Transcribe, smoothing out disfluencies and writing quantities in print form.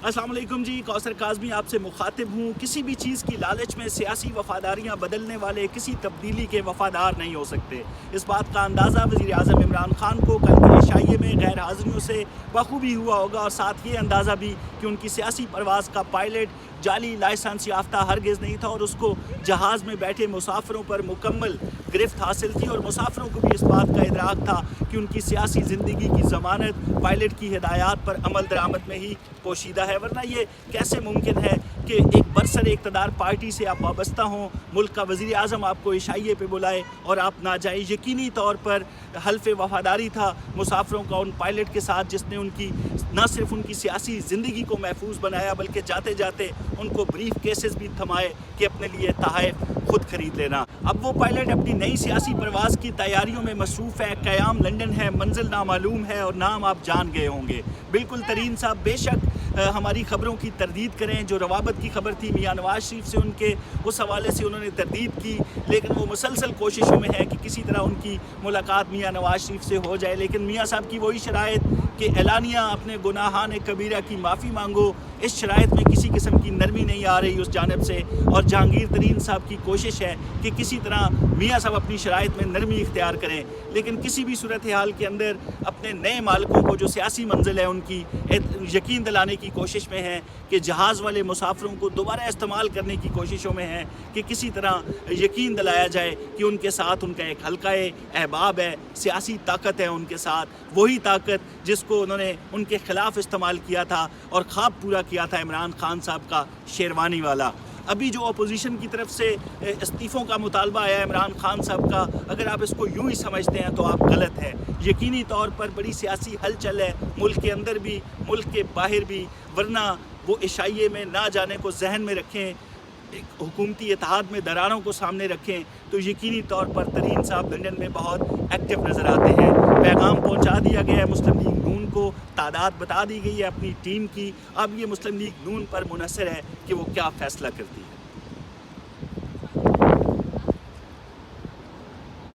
अस्सलाम वालेकुम जी, कौसर काज़मी आपसे मुखातिब हूँ। किसी भी चीज़ की लालच में सियासी वफ़ादारियाँ बदलने वाले किसी तब्दीली के वफ़ादार नहीं हो सकते। इस बात का अंदाज़ा वज़ीर आज़म इमरान खान को कल के इशाइये में गैर हाज़िरियों से बखूबी हुआ होगा, और साथ ये अंदाज़ा भी कि उनकी सियासी परवाज़ का पायलट जाली लाइसेंस याफ्ता हरगिज़ नहीं था, और उसको जहाज़ में बैठे मुसाफिरों पर मुकम्मल गिरफ्त हासिल थी, और मुसाफिरों को भी इस बात का इदराक था कि उनकी सियासी ज़िंदगी की ज़मानत पायलट की हिदायत पर अमल दरामद में ही पोशीदा है। वरना ये कैसे मुमकिन है कि एक बरसर इक़्तिदार पार्टी से आप वाबस्ता हों, मुल्क का वज़ीर आज़म आपको इशाइये पे बुलाए और आप ना जाए। यकीनी तौर पर हल्फ़ वफ़ादारी था मुसाफिरों का उन पायलट के साथ, जिसने उनकी न सिर्फ उनकी सियासी ज़िंदगी को महफूज बनाया, बल्कि जाते जाते उनको ब्रीफ केसेस भी थमाए कि अपने लिए तोहफ़े खुद खरीद लेना। अब वो पायलट अपनी नई सियासी परवाज़ की तैयारियों में मसरूफ़ है। क़याम लंदन है, मंजिल नामालूम है, और नाम आप जान गए होंगे। बिल्कुल तरीन साहब बेशक हमारी ख़बरों की तरदीद करें। जो रवाबत की खबर थी मियाँ नवाज़ शरीफ से, उनके उस हवाले से उन्होंने तरदीद की, लेकिन वो मुसलसल कोशिशों में है कि किसी तरह उनकी मुलाकात मियाँ नवाज़ शरीफ से हो जाए। लेकिन मियाँ साहब की वही शराइत कि एलानिया अपने गुनाहान कबीरा की माफ़ी मांगो, इस शराइत में किसी किस्म की नरमी नहीं आ रही उस जानब से। और जहांगीर तरीन साहब की कोशिश है कि किसी तरह मियाँ साहब अपनी शराइत में नरमी इख्तियार करें, लेकिन किसी भी सूरत हाल के अंदर अपने नए मालिकों को जो सियासी मंजिल है उनकी यकीन दिलाने की कोशिश में है कि जहाज़ वाले मुसाफिरों को दोबारा इस्तेमाल करने की कोशिशों में है कि किसी तरह यकीन दिलाया जाए कि उनके साथ उनका एक हल्का अहबाब है, सियासी ताकत है उनके साथ, वही ताकत जिसको उन्होंने उनके ख़िलाफ़ इस्तेमाल किया था और ख्वाब पूरा किया था इमरान खान साहब का शेरवानी वाला। अभी जो अपोजिशन की तरफ से इस्तीफ़ों का मुतालबा आया है इमरान खान साहब का, अगर आप इसको यूँ ही समझते हैं तो आप गलत हैं। यकीनी तौर पर बड़ी सियासी हलचल है मुल्क के अंदर भी, मुल्क के बाहर भी। वरना वो इशाइये में ना जाने को जहन में रखें, एक हुकूमती इत्तेहाद में दरारों को सामने रखें, तो यकीनी तौर पर तरीन साहब लंदन में बहुत एक्टिव नज़र आते हैं। पैगाम पहुंचा दिया गया है मुस्लिम लीग नून को, तादाद बता दी गई है अपनी टीम की। अब ये मुस्लिम लीग नून पर मुनहसर है कि वो क्या फ़ैसला करती है।